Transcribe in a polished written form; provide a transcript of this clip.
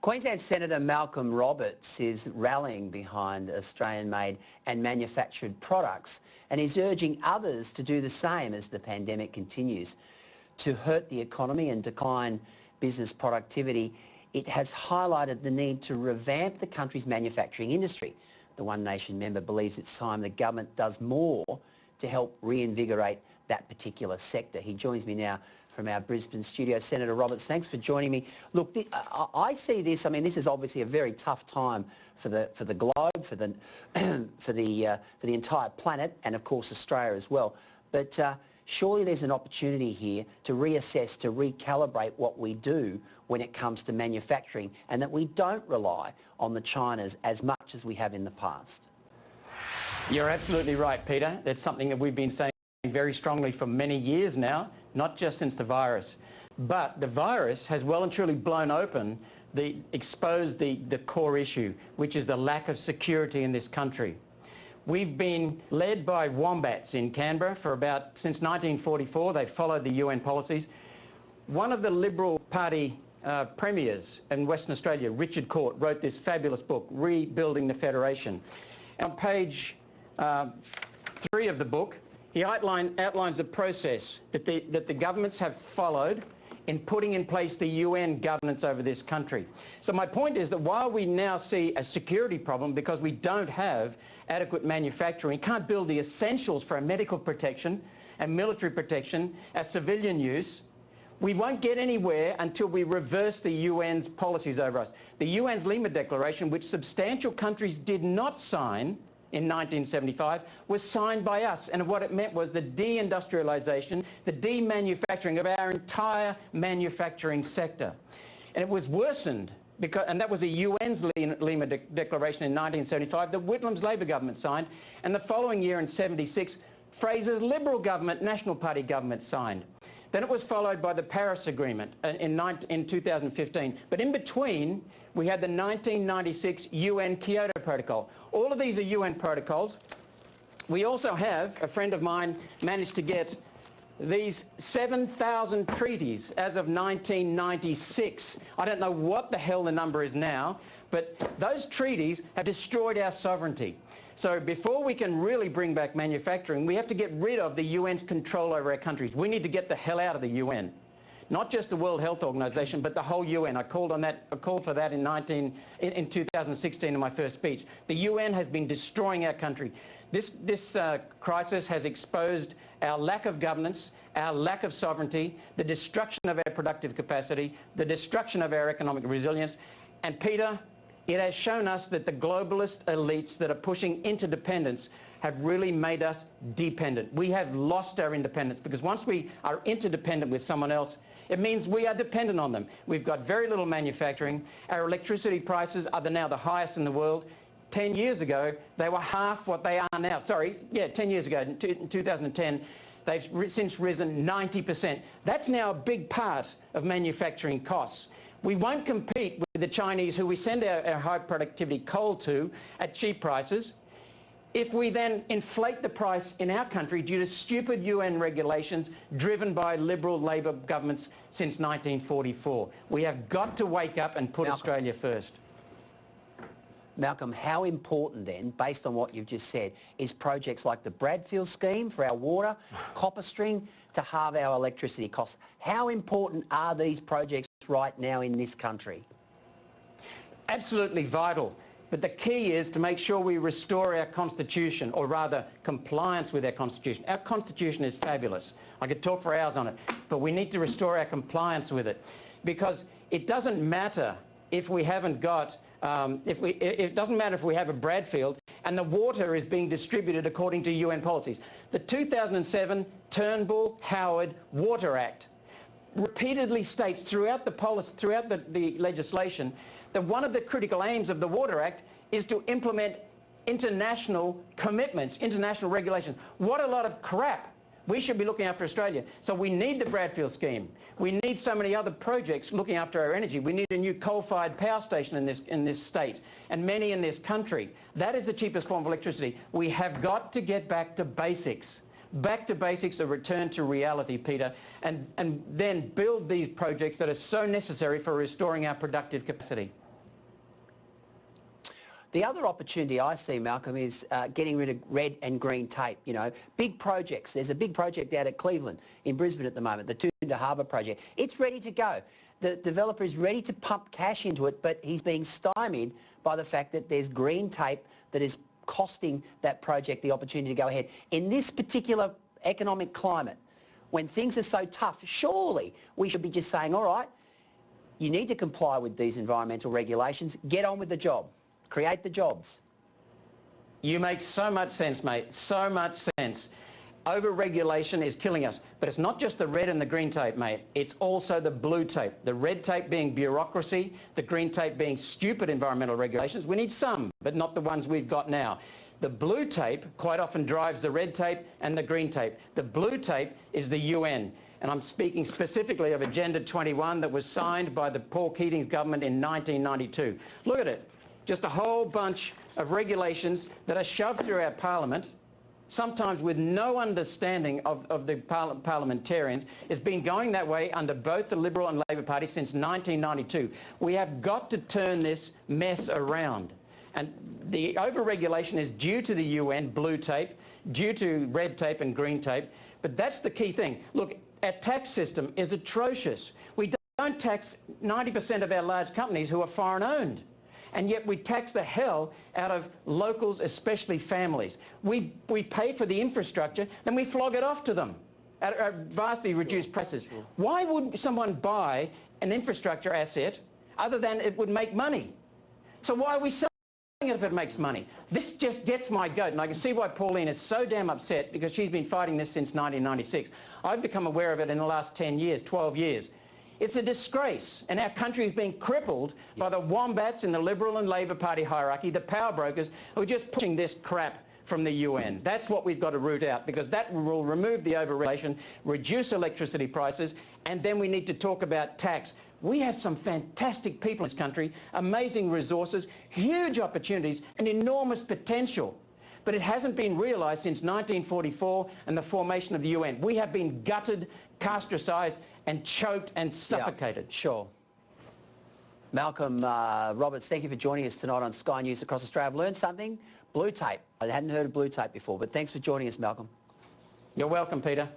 Queensland Senator Malcolm Roberts is rallying behind Australian-made and manufactured products, and is urging others to do the same as the pandemic continues to hurt the economy and decline business productivity. It has highlighted the need to revamp the country's manufacturing industry. The One Nation member believes it's time the government does more to help reinvigorate that particular sector. He joins me now from our Brisbane studio. Senator Roberts, thanks for joining me. Look, I see this, I mean, this is obviously a very tough time for the globe, for the for the entire planet, and of course Australia as well. But surely there's an opportunity here to reassess, to recalibrate what we do when it comes to manufacturing, and that we don't rely on the Chinas as much as we have in the past. You're absolutely right, Peter. That's something that we've been saying very strongly for many years now, not just since the virus. But the virus has well and truly blown open, exposed the core issue, which is the lack of security in this country. We've been led by wombats in Canberra since 1944. They've followed the UN policies. One of the Liberal Party premiers in Western Australia, Richard Court, wrote this fabulous book, Rebuilding the Federation. On page 3 of the book, he outlines the process that the governments have followed in putting in place the UN governance over this country. So my point is that while we now see a security problem because we don't have adequate manufacturing, can't build the essentials for our medical protection and military protection, our civilian use, we won't get anywhere until we reverse the UN's policies over us. The UN's Lima Declaration, which substantial countries did not sign in 1975, was signed by us, and what it meant was the deindustrialization, the demanufacturing of our entire manufacturing sector. And it was worsened because, and that was a UN's Lima Declaration in 1975 that Whitlam's Labor government signed, and the following year in 76, Fraser's Liberal government, National Party government signed. Then it was followed by the Paris Agreement in 2015. But in between, we had the 1996 UN Kyoto Protocol. All of these are UN protocols. We also have, a friend of mine managed to get these 7,000 treaties as of 1996. I don't know what the hell the number is now, but those treaties have destroyed our sovereignty. So before we can really bring back manufacturing, we have to get rid of the UN's control over our countries. We need to get the hell out of the UN. Not just the World Health Organization, but the whole UN. I called for that in 2016 in my first speech. The UN has been destroying our country. This crisis has exposed our lack of governance, our lack of sovereignty, the destruction of our productive capacity, the destruction of our economic resilience. And Peter, it has shown us that the globalist elites that are pushing interdependence have really made us dependent. We have lost our independence, because once we are interdependent with someone else, it means we are dependent on them. We've got very little manufacturing. Our electricity prices are now the highest in the world. 10 years ago, they were half what they are now. 10 years ago, in 2010, they've since risen 90%. That's now a big part of manufacturing costs. We won't compete with the Chinese, who we send our high productivity coal to at cheap prices, if we then inflate the price in our country due to stupid UN regulations driven by Liberal Labor governments since 1944. We have got to wake up and put Australia first. Malcolm, how important then, based on what you've just said, is projects like the Bradfield Scheme for our water, copper string to halve our electricity costs? How important are these projects right now in this country? Absolutely vital. But the key is to make sure we restore our Constitution, or rather compliance with our Constitution. Our Constitution is fabulous. I could talk for hours on it, but we need to restore our compliance with it, because it doesn't matter if we haven't got, it doesn't matter if we have a Bradfield and the water is being distributed according to UN policies. The 2007 Turnbull-Howard Water Act repeatedly states throughout the legislation that one of the critical aims of the Water Act is to implement international commitments, international regulations. What a lot of crap. We should be looking after Australia. So we need the Bradfield Scheme. We need so many other projects looking after our energy. We need a new coal-fired power station in this state, and many in this country. That is the cheapest form of electricity. We have got to get back to basics. Back to basics, a return to reality, Peter, and then build these projects that are so necessary for restoring our productive capacity. The other opportunity I see, Malcolm, is getting rid of red and green tape. You know, big projects. There's a big project out at Cleveland in Brisbane at the moment, the Toondah Harbour project. It's ready to go. The developer is ready to pump cash into it, but he's being stymied by the fact that there's green tape that is costing that project the opportunity to go ahead. In this particular economic climate, when things are so tough, surely we should be just saying, all right, you need to comply with these environmental regulations, get on with the job. Create the jobs. You make so much sense, mate, so much sense. Overregulation is killing us. But it's not just the red and the green tape, mate. It's also the blue tape. The red tape being bureaucracy, the green tape being stupid environmental regulations. We need some, but not the ones we've got now. The blue tape quite often drives the red tape and the green tape. The blue tape is the UN. And I'm speaking specifically of Agenda 21 that was signed by the Paul Keating's government in 1992. Look at it. Just a whole bunch of regulations that are shoved through our parliament, sometimes with no understanding of the parliamentarians. It's been going that way under both the Liberal and Labor Party since 1992. We have got to turn this mess around. And the overregulation is due to the UN, blue tape, due to red tape and green tape. But that's the key thing. Look, our tax system is atrocious. We don't tax 90% of our large companies who are foreign owned. And yet we tax the hell out of locals, especially families. We pay for the infrastructure, then we flog it off to them at vastly reduced prices. Why would someone buy an infrastructure asset other than it would make money? So why are we selling it if it makes money? This just gets my goat, and I can see why Pauline is so damn upset, because she's been fighting this since 1996. I've become aware of it in the last 10 years, 12 years. It's a disgrace, and our country is being crippled by the wombats in the Liberal and Labor Party hierarchy, the power brokers, who are just pushing this crap from the UN. That's what we've got to root out, because that will remove the overregulation, reduce electricity prices, and then we need to talk about tax. We have some fantastic people in this country, amazing resources, huge opportunities, and enormous potential. But it hasn't been realised since 1944 and the formation of the UN. We have been gutted, castricized, and choked and suffocated. Yeah, sure. Malcolm Roberts, thank you for joining us tonight on Sky News Across Australia. I've learned something. Blue tape. I hadn't heard of blue tape before, but thanks for joining us, Malcolm. You're welcome, Peter.